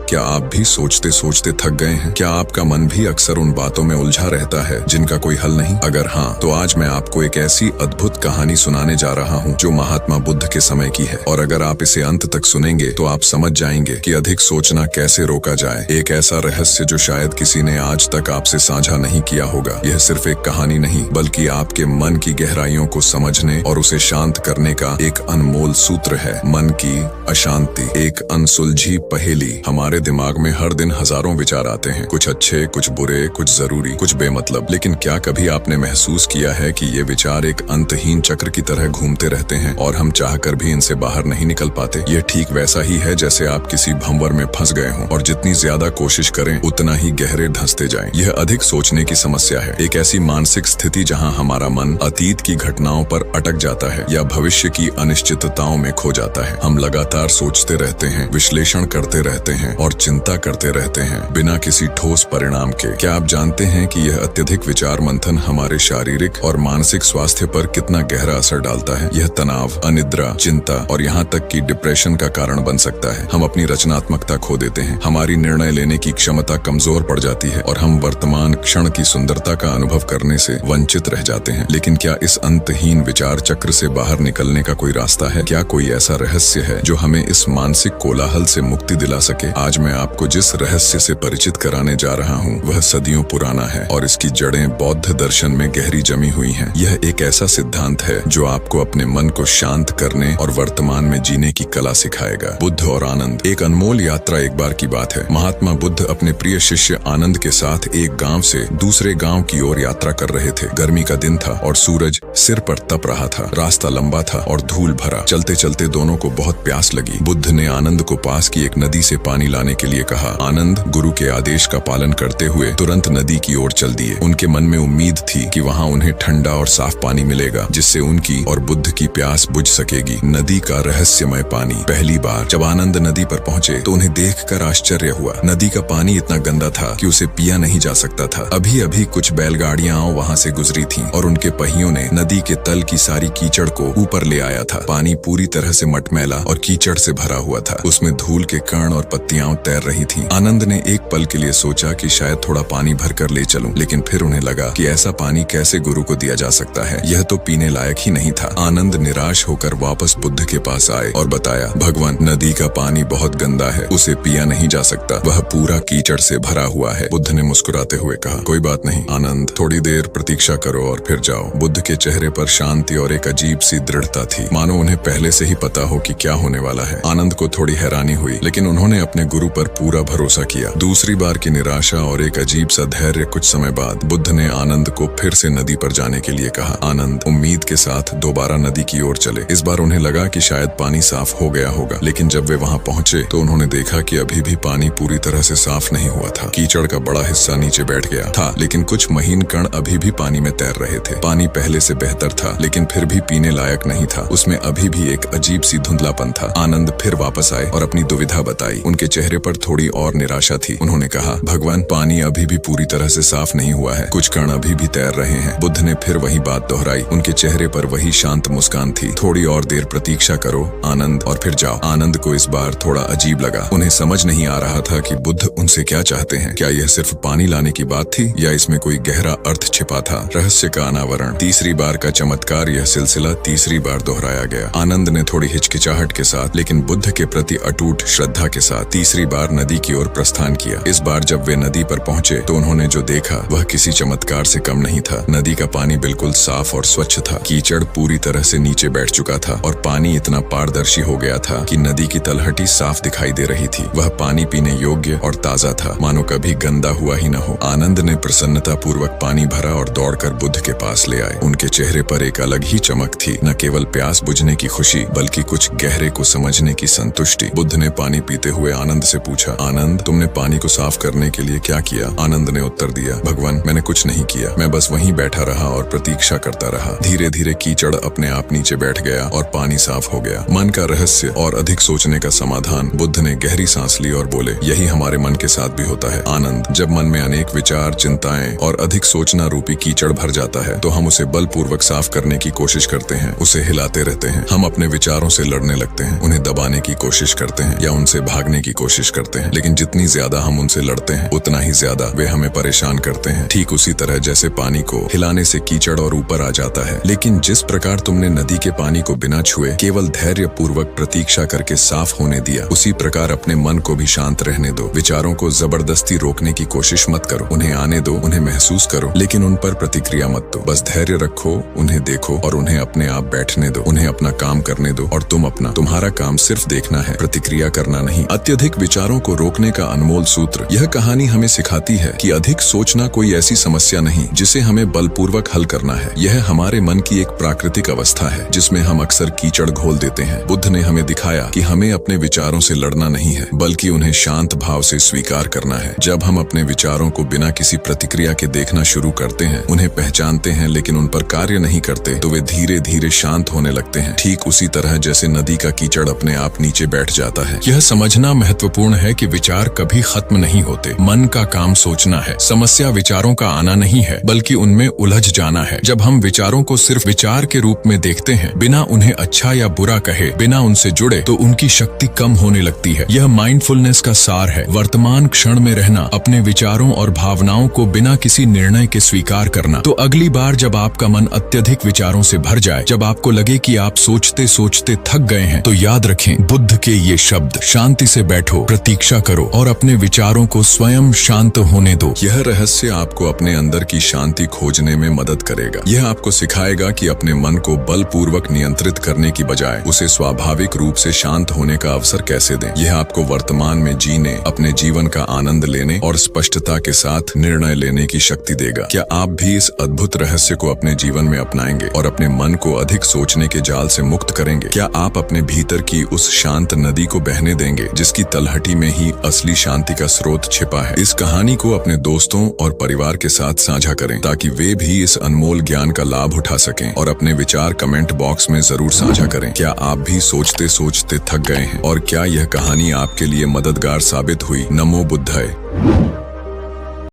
क्या आप भी सोचते सोचते थक गए हैं? क्या आपका मन भी अक्सर उन बातों में उलझा रहता है जिनका कोई हल नहीं? अगर हाँ, तो आज मैं आपको एक ऐसी अद्भुत कहानी सुनाने जा रहा हूँ जो महात्मा बुद्ध के समय की है। और अगर आप इसे अंत तक सुनेंगे तो आप समझ जाएंगे कि अधिक सोचना कैसे रोका जाए। एक ऐसा रहस्य जो शायद किसी ने आज तक आपसे साझा नहीं किया होगा। यह सिर्फ एक कहानी नहीं, बल्कि आपके मन की गहराइयों को समझने और उसे शांत करने का एक अनमोल सूत्र है। मन की अशांति एक अनसुलझी पहेली। हमारे दिमाग में हर दिन हजारों विचार आते हैं, कुछ अच्छे, कुछ बुरे, कुछ जरूरी, कुछ बेमतलब। लेकिन क्या कभी आपने महसूस किया है कि ये विचार एक अंतहीन चक्र की तरह घूमते रहते हैं और हम चाहकर भी इनसे बाहर नहीं निकल पाते? ये ठीक वैसा ही है जैसे आप किसी भंवर में फंस गए हों और जितनी ज्यादा कोशिश करें उतना ही गहरे धंसते जाएं। यह अधिक सोचने की समस्या है, एक ऐसी मानसिक स्थिति जहां हमारा मन अतीत की घटनाओं पर अटक जाता है या भविष्य की अनिश्चितताओं में खो जाता है। हम लगातार सोचते रहते हैं, विश्लेषण करते रहते हैं और चिंता करते रहते हैं बिना किसी ठोस परिणाम के। क्या आप जानते हैं कि यह अत्यधिक विचार मंथन हमारे शारीरिक और मानसिक स्वास्थ्य पर कितना गहरा असर डालता है? यह तनाव, अनिद्रा, चिंता और यहाँ तक कि डिप्रेशन का कारण बन सकता है। हम अपनी रचनात्मकता खो देते हैं, हमारी निर्णय लेने की क्षमता कमजोर पड़ जाती है और हम वर्तमान क्षण की सुंदरता का अनुभव करने से वंचित रह जाते हैं। लेकिन क्या इस अंतहीन विचार चक्र से बाहर निकलने का कोई रास्ता है? क्या कोई ऐसा रहस्य है जो हमें इस मानसिक कोलाहल से मुक्ति दिला सके? आज मैं आपको जिस रहस्य से परिचित कराने जा रहा हूँ वह सदियों पुराना है और इसकी जड़ें बौद्ध दर्शन में गहरी जमी हुई हैं। यह एक ऐसा सिद्धांत है जो आपको अपने मन को शांत करने और वर्तमान में जीने की कला सिखाएगा। बुद्ध और आनंद। एक अनमोल यात्रा एक बार की बात है। महात्मा बुद्ध अपने प्रिय शिष्य आनंद के साथ एक गांव से दूसरे गांव की ओर यात्रा कर रहे थे। गर्मी का दिन था और सूरज सिर पर तप रहा था। रास्ता लंबा था और धूल भरा। चलते चलते दोनों को बहुत प्यास लगी। बुद्ध ने आनंद को पास की एक नदी से पानी लाने के लिए कहा। आनंद गुरु के आदेश का पालन करते हुए तुरंत नदी की ओर चल दिए। उनके मन में उम्मीद थी कि वहाँ उन्हें ठंडा और साफ पानी मिलेगा जिससे उनकी और बुद्ध की प्यास बुझ सकेगी। नदी का रहस्यमय पानी। पहली बार जब आनंद नदी पर पहुंचे तो उन्हें देखकर आश्चर्य हुआ। नदी का पानी इतना गंदा था कि उसे पिया नहीं जा सकता था। अभी अभी कुछ बैलगाड़ियां वहां से गुजरी थीं और उनके पहियों ने नदी के तल की सारी कीचड़ को ऊपर ले आया था। पानी पूरी तरह से मटमैला और कीचड़ से भरा हुआ था। उसमें धूल के कण और पत्तियां तैर रही थीं। आनंद ने एक पल के लिए सोचा कि शायद थोड़ा पानी भरकर ले चलूं, लेकिन फिर उन्हें लगा कि ऐसा पानी कैसे गुरु को दिया जा सकता है। यह तो पीने लायक ही नहीं था। आनंद निराश होकर वापस बुद्ध के पास आए और बताया, भगवान, नदी का पानी बहुत गंदा है, उसे पिया नहीं जा सकता, वह पूरा कीचड़ से भरा हुआ है। बुद्ध ने मुस्कुराते हुए कहा, कोई बात नहीं आनंद, थोड़ी देर प्रतीक्षा करो और फिर जाओ। बुद्ध के चेहरे पर शांति और एक अजीब सी दृढ़ता थी, मानो उन्हें पहले से ही पता हो कि क्या होने वाला है। आनंद को थोड़ी हैरानी हुई, लेकिन उन्होंने अपने गुरु पर पूरा भरोसा किया। दूसरी बार की निराशा और एक अजीब सा धैर्य। कुछ समय बाद बुद्ध ने आनंद को फिर से नदी पर जाने के लिए कहा। आनंद उम्मीद के साथ दोबारा नदी की ओर चले। इस बार उन्हें लगा कि शायद पानी साफ हो गया होगा, लेकिन जब वे वहां पहुंचे तो उन्होंने देखा कि अभी भी पानी पूरी तरह से साफ नहीं हुआ था। कीचड़ का बड़ा हिस्सा नीचे बैठ गया था, लेकिन कुछ महीन कण अभी भी पानी में तैर रहे थे। पानी पहले से बेहतर था, लेकिन फिर भी पीने लायक नहीं था। उसमें अभी भी एक अजीब सी धुंधलापन था। आनंद फिर वापस आए और अपनी दुविधा बताई। उनके चेहरे पर थोड़ी और निराशा थी। उन्होंने कहा, भगवान, पानी अभी भी पूरी तरह से साफ नहीं हुआ है, कुछ कण अभी भी तैर रहे हैं। बुद्ध ने फिर वही बात दोहराई। उनके चेहरे पर वही शांत मुस्कान थी। थोड़ी और देर प्रतीक्षा करो आनंद और फिर जाओ। आनंद को इस बार थोड़ा अजीब लगा। उन्हें समझ नहीं आ रहा था कि बुद्ध उनसे क्या चाहते हैं। क्या यह सिर्फ पानी लाने की बात थी या इसमें कोई गहरा अर्थ छिपा था? रहस्य का अनावरण। तीसरी बार का चमत्कार। यह सिलसिला तीसरी बार दोहराया गया। आनंद ने थोड़ी हिचकिचाहट के साथ, लेकिन बुद्ध के प्रति अटूट श्रद्धा के साथ तीसरी बार नदी की ओर प्रस्थान किया। इस बार जब वे नदी पर पहुंचे तो उन्होंने जो देखा वह किसी चमत्कार से कम नहीं था। नदी का पानी बिल्कुल साफ और स्वच्छ था। कीचड़ पूरी तरह से नीचे बैठ चुका था और पानी इतना पारदर्शी हो गया था कि नदी की तलहटी साफ दिखाई दे रही थी। वह पानी पीने योग्य और ताजा था, मानो कभी गंदा हुआ ही न हो। आनंद ने प्रसन्नता पूर्वक पानी भरा और दौड़कर बुद्ध के पास ले आए। उनके चेहरे पर एक अलग ही चमक थी, न केवल प्यास बुझने की खुशी बल्कि कुछ गहरे को समझने की संतुष्टि। बुद्ध ने पानी पीते हुए आनंद से पूछा, आनंद, तुमने पानी को साफ करने के लिए क्या किया? आनंद ने उत्तर दिया, भगवान, मैंने कुछ नहीं किया, मैं बस वहीं बैठा रहा और प्रतीक्षा करता रहा। धीरे धीरे कीचड़ अपने आप नीचे बैठ गया और पानी साफ हो गया। मन का रहस्य और अधिक सोचने का समाधान। बुद्ध ने गहरी सांस ली और बोले, यही हमारे मन के साथ भी होता है आनंद। जब मन में अनेक विचार, चिंताएं और अधिक सोचना रूपी कीचड़ भर जाता है तो हम उसे बलपूर्वक साफ करने की कोशिश करते हैं, उसे हिलाते रहते हैं। हम अपने विचारों से लड़ने लगते हैं, उन्हें दबाने की कोशिश करते हैं या उनसे भागने की कोशिश कोशिश करते हैं, लेकिन जितनी ज्यादा हम उनसे लड़ते हैं उतना ही ज्यादा वे हमें परेशान करते हैं। ठीक उसी तरह जैसे पानी को हिलाने से कीचड़ और ऊपर आ जाता है, लेकिन जिस प्रकार तुमने नदी के पानी को बिना छुए केवल धैर्य पूर्वक प्रतीक्षा करके साफ होने दिया, उसी प्रकार अपने मन को भी शांत रहने दो। विचारों को जबरदस्ती रोकने की कोशिश मत करो, उन्हें आने दो, उन्हें महसूस करो, लेकिन उन पर प्रतिक्रिया मत दो। बस धैर्य रखो, उन्हें देखो और उन्हें अपने आप बैठने दो, उन्हें अपना काम करने दो और तुम अपना। तुम्हारा काम सिर्फ देखना है, प्रतिक्रिया करना नहीं। अत्यधिक विचारों को रोकने का अनमोल सूत्र। यह कहानी हमें सिखाती है कि अधिक सोचना कोई ऐसी समस्या नहीं जिसे हमें बलपूर्वक हल करना है। यह हमारे मन की एक प्राकृतिक अवस्था है जिसमें हम अक्सर कीचड़ घोल देते हैं। बुद्ध ने हमें दिखाया कि हमें अपने विचारों से लड़ना नहीं है, बल्कि उन्हें शांत भाव से स्वीकार करना है। जब हम अपने विचारों को बिना किसी प्रतिक्रिया के देखना शुरू करते हैं, उन्हें पहचानते हैं लेकिन उन पर कार्य नहीं करते, तो वे धीरे धीरे शांत होने लगते हैं। ठीक उसी तरह जैसे नदी का कीचड़ अपने आप नीचे बैठ जाता है। यह समझना महत्वपूर्ण है कि विचार कभी खत्म नहीं होते। मन का काम सोचना है। समस्या विचारों का आना नहीं है, बल्कि उनमें उलझ जाना है। जब हम विचारों को सिर्फ विचार के रूप में देखते हैं, बिना उन्हें अच्छा या बुरा कहे, बिना उनसे जुड़े, तो उनकी शक्ति कम होने लगती है। यह माइंडफुलनेस का सार है। वर्तमान क्षण में रहना, अपने विचारों और भावनाओं को बिना किसी निर्णय के स्वीकार करना। तो अगली बार जब आपका मन अत्यधिक विचारों से भर जाए, जब आपको लगे कि आप सोचते सोचते थक गए हैं, तो याद रखें बुद्ध के ये शब्द, शांति से बैठो, प्रतीक्षा करो और अपने विचारों को स्वयं शांत होने दो। यह रहस्य आपको अपने अंदर की शांति खोजने में मदद करेगा। यह आपको सिखाएगा कि अपने मन को बलपूर्वक नियंत्रित करने की बजाय उसे स्वाभाविक रूप से शांत होने का अवसर कैसे दें। यह आपको वर्तमान में जीने, अपने जीवन का आनंद लेने और स्पष्टता के साथ निर्णय लेने की शक्ति देगा। क्या आप भी इस अद्भुत रहस्य को अपने जीवन में अपनाएंगे और अपने मन को अधिक सोचने के जाल से मुक्त करेंगे? क्या आप अपने भीतर की उस शांत नदी को बहने देंगे जिसकी तलहटी में ही असली शांति का स्रोत छिपा है? इस कहानी को अपने दोस्तों और परिवार के साथ साझा करें ताकि वे भी इस अनमोल ज्ञान का लाभ उठा सकें, और अपने विचार कमेंट बॉक्स में जरूर साझा करें। क्या आप भी सोचते सोचते थक गए हैं और क्या यह कहानी आपके लिए मददगार साबित हुई? नमो बुद्धाय।